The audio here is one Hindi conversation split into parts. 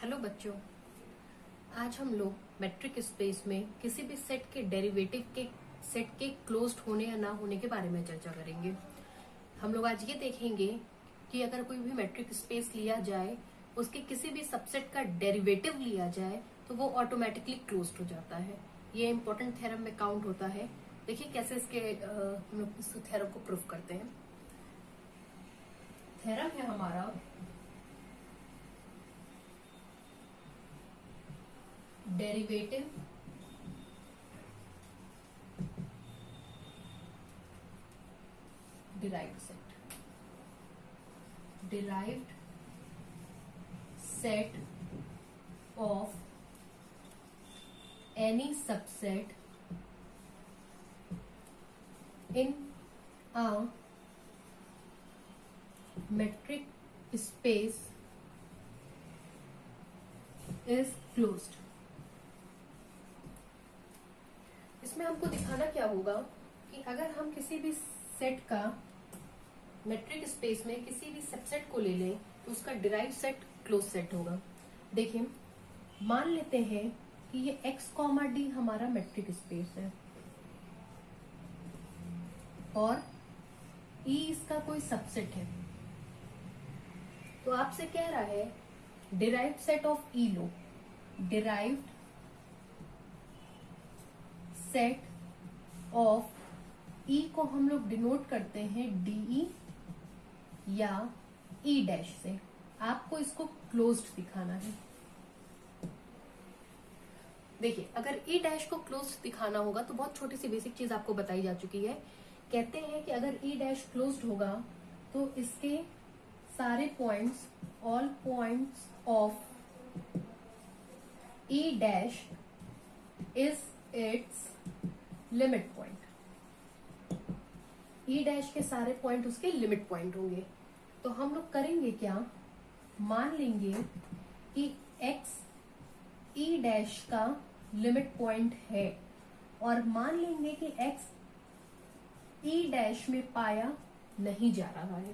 हेलो बच्चों, आज हम लोग मेट्रिक स्पेस में किसी भी सेट के डेरिवेटिव के सेट के क्लोज्ड होने या ना होने के बारे में चर्चा करेंगे। हम लोग आज ये देखेंगे कि अगर कोई भी मेट्रिक स्पेस लिया जाए, उसके किसी भी सबसेट का डेरिवेटिव लिया जाए तो वो ऑटोमेटिकली क्लोज्ड हो जाता है। ये इंपॉर्टेंट थ्योरम में काउंट होता है। देखिए कैसे हम लोग इस थ्योरम को प्रूफ करते हैं। थ्योरम है हमारा derivative derived set of any subset in a metric space is closed। इसमें हमको दिखाना क्या होगा कि अगर हम किसी भी सेट का मेट्रिक स्पेस में किसी भी सबसेट को ले लें तो उसका डिराइव्ड सेट क्लोज सेट होगा। देखिए, मान लेते हैं कि ये x, d हमारा मेट्रिक स्पेस है और e इसका कोई सबसेट है। तो आपसे कह रहा है derived set of e low. Derived set of e को हम लोग डिनोट करते हैं de या e डैश से। आपको इसको क्लोज्ड दिखाना है। देखिए, अगर e डैश को क्लोज्ड दिखाना होगा तो बहुत छोटी सी बेसिक चीज आपको बताई जा चुकी है। कहते हैं कि अगर e डैश क्लोज्ड होगा तो इसके सारे points, all points of e dash is it's limit point. E dash के सारे पॉइंट उसके लिमिट पॉइंट होंगे। तो हम लोग करेंगे क्या, मान लेंगे कि x ई डैश का लिमिट पॉइंट है और मान लेंगे कि x ई डैश में पाया नहीं जा रहा है।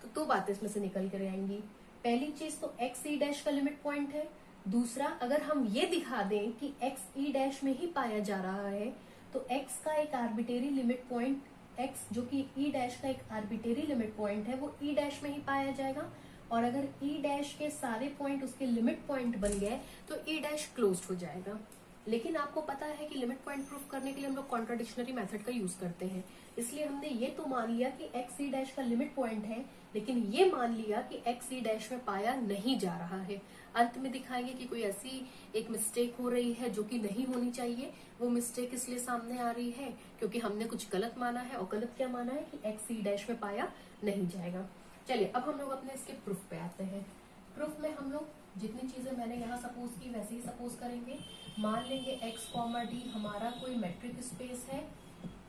तो दो बातें इसमें से निकल कर आएंगी। पहली चीज तो x ई डैश का लिमिट पॉइंट है। दूसरा, अगर हम ये दिखा दें कि x ई डैश में ही पाया जा रहा है तो x का एक आर्बिट्रेरी लिमिट पॉइंट, x जो कि e डैश का एक आर्बिट्रेरी लिमिट पॉइंट है, वो e डैश में ही पाया जाएगा। और अगर e डैश के सारे पॉइंट उसके लिमिट पॉइंट बन गए तो e डैश क्लोज्ड हो जाएगा। लेकिन आपको पता है कि लिमिट पॉइंट प्रूफ करने के लिए हम लोग कॉन्ट्राडिक्शनरी मेथड का यूज करते हैं। इसलिए हमने ये तो मान लिया कि x e डैश का लिमिट पॉइंट है, लेकिन ये मान लिया कि x e डैश में पाया नहीं जा रहा है। अंत में दिखाएंगे कि कोई ऐसी एक मिस्टेक हो रही है जो कि नहीं होनी चाहिए। वो मिस्टेक इसलिए सामने आ रही है क्योंकि हमने कुछ गलत माना है। और गलत क्या माना है कि x e डैश में पाया नहीं जाएगा। चलिए, अब हम लोग अपने इसके प्रूफ पे आते हैं। प्रूफ में हम लोग जितनी चीजें मैंने यहाँ सपोज की वैसे ही सपोज करेंगे। मान लेंगे x, d हमारा कोई मेट्रिक स्पेस है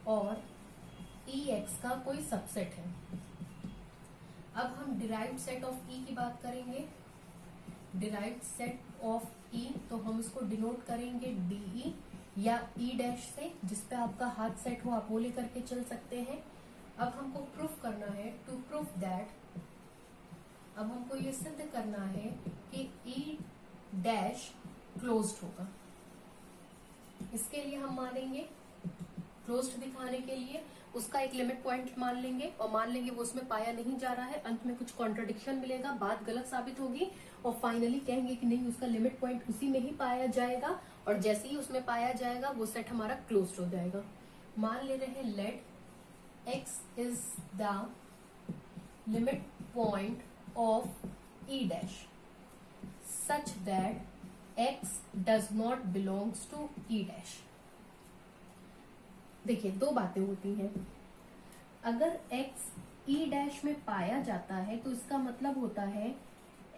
और ex का कोई सबसेट है। अब हम डिराइव्ड सेट ऑफ e की बात करेंगे। डिराइव्ड सेट ऑफ e, तो हम इसको डिनोट करेंगे de या e डैश से। जिसपे आपका हाथ सेट हो आप वो लेकर के चल सकते हैं। अब हमको प्रूफ करना है, टू प्रूफ दैट, अब हमको ये सिद्ध करना है कि e डैश क्लोज्ड होगा। इसके लिए हम मानेंगे, क्लोज्ड दिखाने के लिए उसका एक लिमिट पॉइंट मान लेंगे और मान लेंगे वो उसमें पाया नहीं जा रहा है। अंत में कुछ कॉन्ट्रडिक्शन मिलेगा, बात गलत साबित होगी और फाइनली कहेंगे कि नहीं, उसका लिमिट पॉइंट उसी में ही पाया जाएगा और जैसे ही उसमें पाया जाएगा वो सेट हमारा क्लोज्ड हो जाएगा। मान ले रहे हैं let x is the limit point of e dash such that x does not belongs to e dash. देखिए, दो बातें होती हैं। अगर x e डैश में पाया जाता है तो इसका मतलब होता है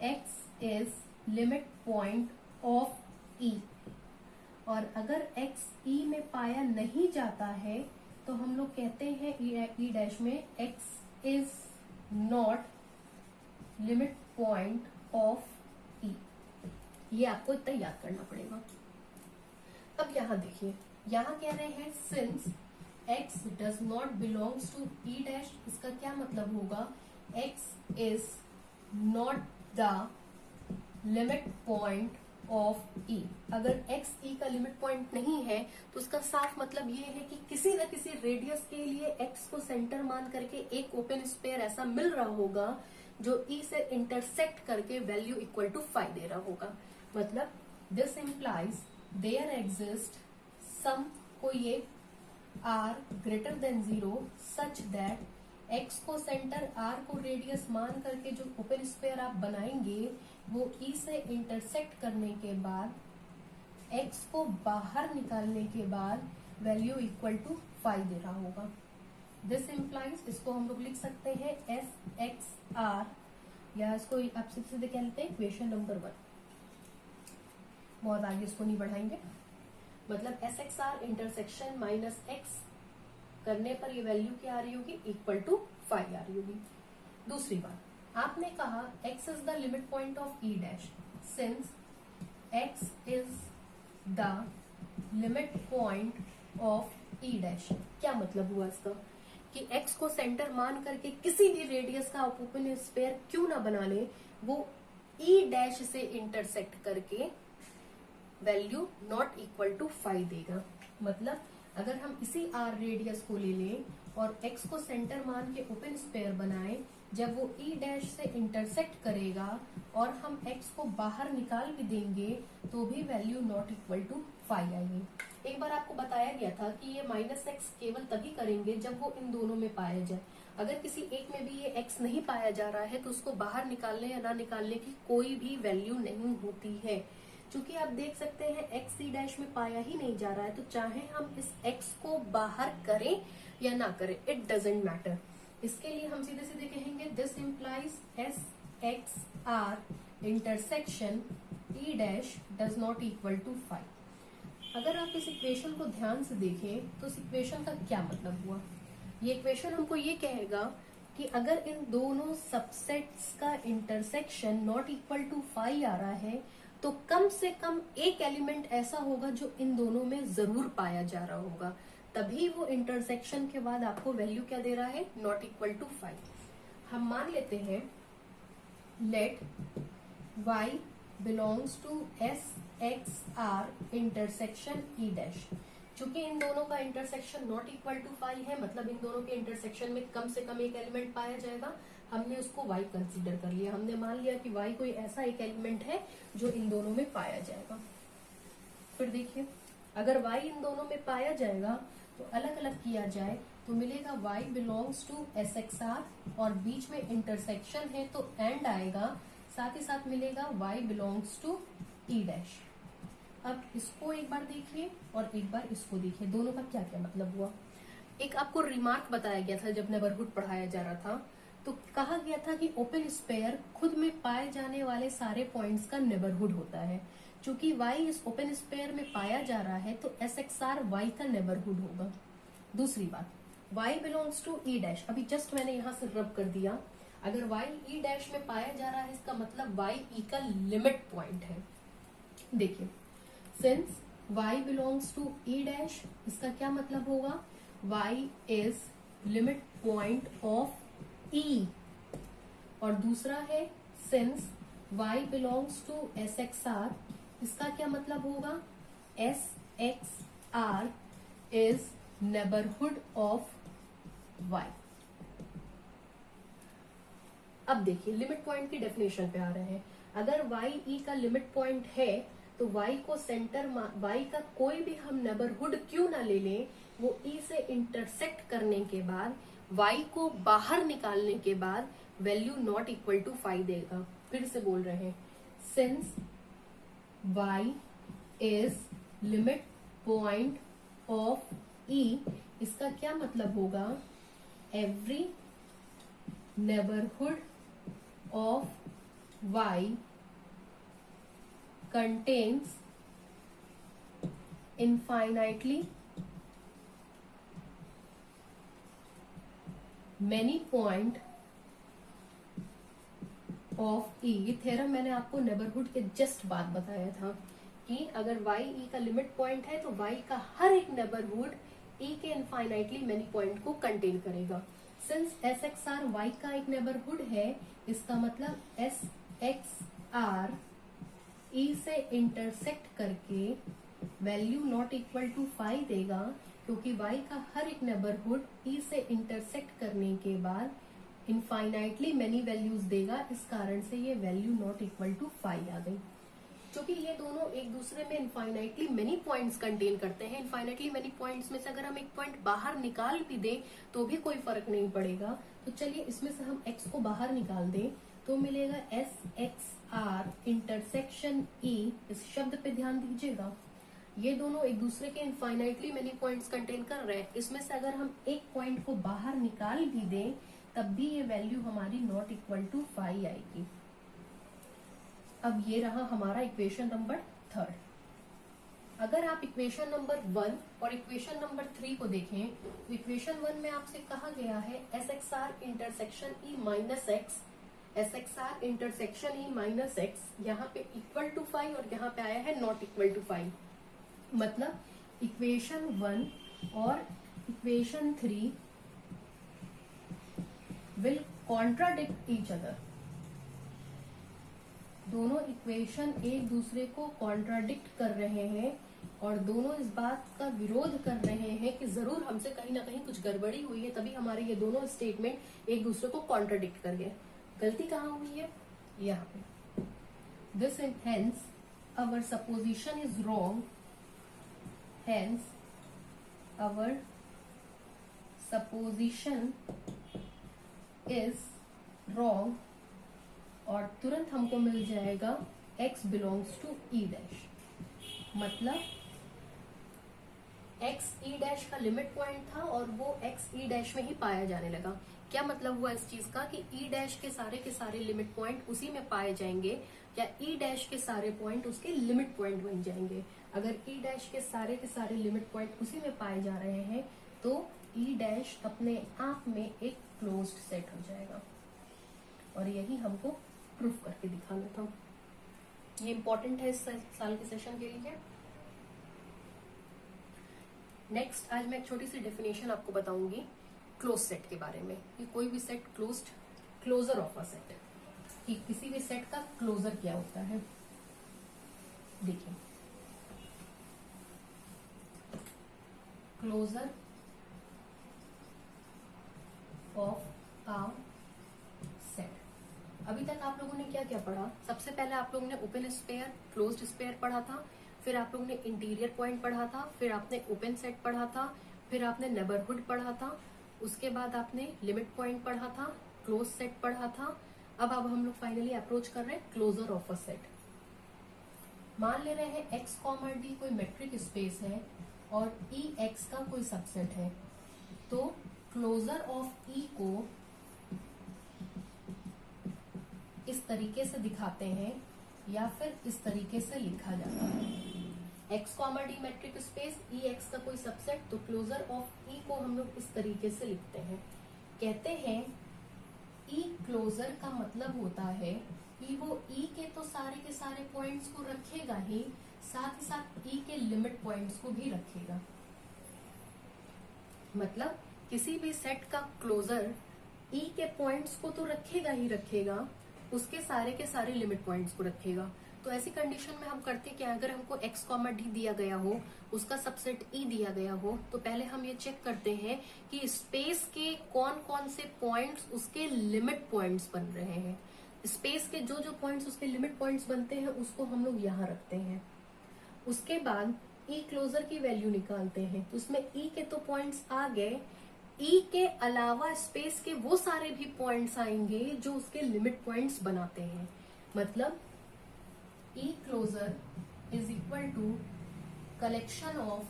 x is limit point of e। और अगर x e में पाया नहीं जाता है तो हम लोग कहते हैं e डैश में x is not limit point of e। ये आपको इतना याद करना पड़ेगा। अब यहाँ देखिए, यहाँ कह रहे हैं since x does not belongs to e dash, इसका क्या मतलब होगा, x is not the limit point of E. अगर एक्स ई का लिमिट पॉइंट नहीं है तो उसका साफ मतलब ये है कि किसी न किसी रेडियस के लिए एक्स को सेंटर मान करके एक ओपन स्पेयर ऐसा मिल रहा होगा जो ई से इंटरसेक्ट करके वैल्यू इक्वल टू 5 दे रहा होगा। मतलब this implies there exist some कोई एक r greater than 0 such that x को सेंटर r को रेडियस मान करके जो ओपन स्पेयर आप बनाएंगे वो e से इंटरसेक्ट करने के बाद x को बाहर निकालने के बाद वैल्यू इक्वल टू 5 दे रहा होगा। दिस इंप्लाइज, इसको हम लोग लिख सकते हैं एस एक्स आर, या इसको आप सीधे सीधे कहते हैं इक्वेशन नंबर 1। बहुत आगे इसको नहीं बढ़ाएंगे। मतलब S X R intersection minus X करने पर ये वैल्यू क्या आ रही होगी, इक्वल टू 5 आ रही होगी। दूसरी बात, आपने कहा x is the limit point of E dash. Since x is the limit point of E dash, क्या मतलब हुआ इसका कि x को सेंटर मान करके किसी भी रेडियस का ओपन स्पेयर क्यों ना बना ले, वो ई डैश से इंटरसेक्ट करके वैल्यू नॉट इक्वल टू 5 देगा। मतलब अगर हम इसी r रेडियस को ले लें और x को सेंटर मान के ओपन स्पेयर बनाएं, जब वो ई डैश से इंटरसेक्ट करेगा और हम x को बाहर निकाल भी देंगे तो भी वैल्यू नॉट इक्वल टू 5 आएगी। एक बार आपको बताया गया था कि ये -x केवल तभी करेंगे जब वो इन दोनों में पाया जाए। अगर किसी एक में भी ये x नहीं पाया जा रहा है तो उसको बाहर निकालने या ना निकालने की कोई भी वैल्यू नहीं होती है। चूंकि आप देख सकते हैं x ई डैश में पाया ही नहीं जा रहा है, तो चाहे हम इस x को बाहर करें या ना करें, इट डजेंट मैटर। इसके लिए हम सीधे सीधे कहेंगे this implies S X R intersection E dash does not equal to 5। अगर आप इस इक्वेशन को ध्यान से देखें तो इस इक्वेशन का क्या मतलब हुआ। ये इक्वेशन हमको ये कहेगा कि अगर इन दोनों सबसेट्स का इंटरसेक्शन नॉट इक्वल टू 5 आ रहा है तो कम से कम एक एलिमेंट ऐसा होगा जो इन दोनों में जरूर पाया जा रहा होगा, तभी वो इंटरसेक्शन के बाद आपको वैल्यू क्या दे रहा है, नॉट इक्वल टू 5। हम मान लेते हैं let y belongs to S X R intersection E dash. चूंकि इन दोनों का इंटरसेक्शन नॉट इक्वल टू 5 है, मतलब इन दोनों के इंटरसेक्शन में कम से कम एक एलिमेंट पाया जाएगा, हमने उसको y कंसीडर कर लिया। हमने मान लिया कि y कोई ऐसा एक एलिमेंट है जो इन दोनों में पाया जाएगा। फिर देखिए, अगर y इन दोनों में पाया जाएगा तो अलग अलग किया जाए तो मिलेगा y belongs to S X R, और बीच में इंटरसेक्शन है तो एंड आएगा, साथ ही साथ मिलेगा y belongs to E dash. अब इसको एक बार देखिए और एक बार इसको देखिए, दोनों का क्या क्या मतलब हुआ। एक आपको रिमार्क बताया गया था जब नेबरहुड पढ़ाया जा रहा था, तो कहा गया था कि ओपन स्पेयर खुद में पाए जाने वाले सारे पॉइंट्स का नेबरहुड होता है। चूंकि y इस ओपन स्पेयर में पाया जा रहा है तो एस एक्स आर y का नेबरहुड होगा। दूसरी बात, y belongs to E dash, अभी जस्ट मैंने यहाँ से रब कर दिया, अगर y ई डैश में पाया जा रहा है इसका मतलब y ई का लिमिट पॉइंट है। देखिए, since y belongs to E dash, इसका क्या मतलब होगा, y is limit point of E। और दूसरा है since y belongs to S X R, इसका क्या मतलब होगा, S X R is neighbourhood of y। अब देखिए लिमिट पॉइंट की डेफिनेशन पे आ रहे हैं। अगर y e का लिमिट पॉइंट है तो y को सेंटर, y का कोई भी हम नेबरहुड क्यों ना ले लें, वो e से इंटरसेक्ट करने के बाद y को बाहर निकालने के बाद वैल्यू नॉट इक्वल टू 5 देगा। फिर से बोल रहे हैं, since y is limit point of e, इसका क्या मतलब होगा, every neighbourhood of y contains infinitely many point of E. ये थ्योरम मैंने आपको नेबरहुड के जस्ट बाद बताया था कि अगर y e का लिमिट पॉइंट है तो y का हर एक नेबरहुड e के इनफाइनाइटली मेनी पॉइंट को कंटेन करेगा। Since S X R y का एक नेबरहुड है, इसका मतलब एस एक्स आर ई से इंटरसेक्ट करके वैल्यू नॉट इक्वल टू 5 देगा, क्योंकि y का हर एक नेबरहुड ई से इंटरसेक्ट करने के बाद इनफाइनाइटली मेनी वैल्यूज देगा। इस कारण से ये वैल्यू नॉट इक्वल टू 5 आ गई। क्योंकि ये दोनों एक दूसरे में इनफाइनाइटली मेनी पॉइंट्स कंटेन करते हैं। इनफाइनाइटली मेनी पॉइंट्स में से अगर हम एक पॉइंट बाहर निकाल भी दें तो भी कोई फर्क नहीं पड़ेगा। तो चलिए इसमें से हम x को बाहर निकाल दें तो मिलेगा S X R intersection E. इस शब्द पे ध्यान दीजिएगा, ये दोनों एक दूसरे के इनफाइनाइटली मेनी पॉइंट्स कंटेन कर रहे हैं। इसमें से अगर हम एक पॉइंट को बाहर निकाल भी दें तब भी ये वैल्यू हमारी नॉट इक्वल टू 5 आएगी। अब ये रहा हमारा इक्वेशन नंबर 3। अगर आप इक्वेशन नंबर 1 और इक्वेशन नंबर 3 को देखें तो इक्वेशन 1 में आपसे कहा गया है S X R intersection E minus X, S X R intersection E minus X, यहाँ पे इक्वल टू 5 और यहाँ पे आया है नॉट इक्वल टू 5। मतलब इक्वेशन 1 और equation 3 will contradict each other. दोनों इक्वेशन एक दूसरे को कॉन्ट्राडिक्ट कर रहे हैं और दोनों इस बात का विरोध कर रहे हैं कि जरूर हमसे कहीं ना कहीं कुछ गड़बड़ी हुई है, तभी हमारे ये दोनों स्टेटमेंट एक दूसरे को कॉन्ट्राडिक्ट कर गए। गलती कहाँ हुई है? यहाँ पे। This hence our supposition is wrong, hence our supposition is wrong, और तुरंत हमको मिल जाएगा x belongs to E dash. मतलब x ई डैश का लिमिट पॉइंट था और वो x ई डैश में ही पाया जाने लगा। क्या मतलब हुआ इस चीज का कि ई डैश के सारे लिमिट पॉइंट उसी में पाए जाएंगे, या ई डैश के सारे पॉइंट उसके लिमिट पॉइंट बन जाएंगे। अगर ई डैश के सारे लिमिट पॉइंट उसी में पाए जा रहे हैं तो ई डैश अपने आप में एक क्लोज्ड सेट हो जाएगा। और यही हमको प्रूफ करके दिखाना था। ये इंपॉर्टेंट है इस साल के सेशन के लिए। नेक्स्ट आज मैं एक छोटी सी डेफिनेशन आपको बताऊंगी क्लोज सेट के बारे में। कि कोई भी set closure of a set, कि किसी भी सेट का क्लोजर क्या होता है। देखिए, क्लोजर ऑफ अ सेट। अभी तक आप लोगों ने क्या क्या पढ़ा? सबसे पहले आप लोगों ने ओपन स्पेयर, क्लोज्ड स्पेयर पढ़ा था, फिर आप लोगों ने इंटीरियर पॉइंट पढ़ा था, फिर आपने ओपन सेट पढ़ा था, फिर आपने नेबरहुड पढ़ा था, उसके बाद आपने लिमिट पॉइंट पढ़ा था, क्लोज सेट पढ़ा था। अब हम लोग फाइनली अप्रोच कर रहे हैं क्लोजर ऑफ अ सेट। मान ले रहे हैं x, d कोई मेट्रिक स्पेस है और ई x का कोई सबसेट है, तो क्लोजर ऑफ ई को इस तरीके से दिखाते हैं या फिर इस तरीके से लिखा जाता है। x, d metric space E x का कोई सबसेट, तो क्लोजर ऑफ ई को हम लोग इस तरीके से लिखते हैं। कहते हैं ई क्लोजर का मतलब होता है कि वो ई के तो के सारे पॉइंट्स को रखेगा ही, साथ ही साथ ई के लिमिट पॉइंट्स को भी रखेगा। मतलब किसी भी सेट का क्लोजर ई के पॉइंट्स को तो रखेगा ही रखेगा, उसके के सारे लिमिट पॉइंट्स को रखेगा। तो ऐसी कंडीशन में हम करते क्या, अगर हमको x, d दिया गया हो, उसका सबसेट e दिया गया हो, तो पहले हम ये चेक करते हैं कि स्पेस के कौन कौन से पॉइंट्स उसके लिमिट पॉइंट्स बन रहे हैं। स्पेस के जो जो पॉइंट्स उसके लिमिट पॉइंट्स बनते हैं उसको हम लोग यहाँ रखते हैं। उसके बाद ई क्लोजर की वैल्यू निकालते हैं, तो उसमें ई के तो पॉइंट्स आ गए, ई के अलावा स्पेस के वो सारे भी पॉइंट्स आएंगे जो उसके लिमिट पॉइंट्स बनाते हैं। मतलब E closure is equal to collection of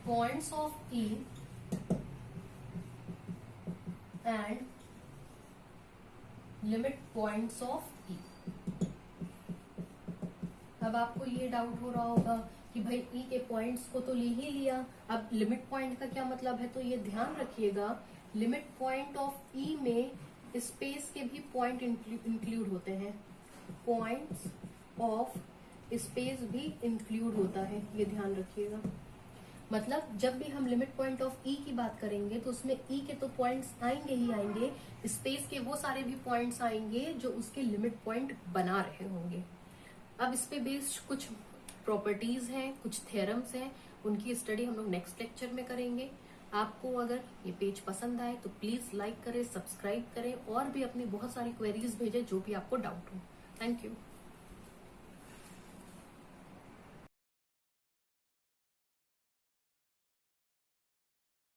points of E and limit points of E. अब आपको ये डाउट हो रहा होगा कि भाई ई के पॉइंट्स को तो ले ही लिया, अब लिमिट पॉइंट का क्या मतलब है? तो ये ध्यान रखिएगा, लिमिट पॉइंट ऑफ ई में स्पेस के भी पॉइंट इंक्लूड होते हैं, पॉइंट्स ऑफ स्पेस भी इंक्लूड होता है, ये ध्यान रखिएगा। मतलब जब भी हम लिमिट पॉइंट ऑफ ई की बात करेंगे तो उसमें ई के तो पॉइंट्स आएंगे ही आएंगे, स्पेस के वो सारे भी पॉइंट्स आएंगे जो उसके लिमिट पॉइंट बना रहे होंगे। अब इस पे बेस्ड कुछ प्रॉपर्टीज हैं, कुछ थ्योरम्स हैं, उनकी स्टडी हम लोग नेक्स्ट लेक्चर में करेंगे। आपको अगर ये पेज पसंद आए तो प्लीज लाइक करें, सब्सक्राइब करें और भी अपनी बहुत सारी क्वेरीज भेजें जो भी आपको डाउट हो। Thank you.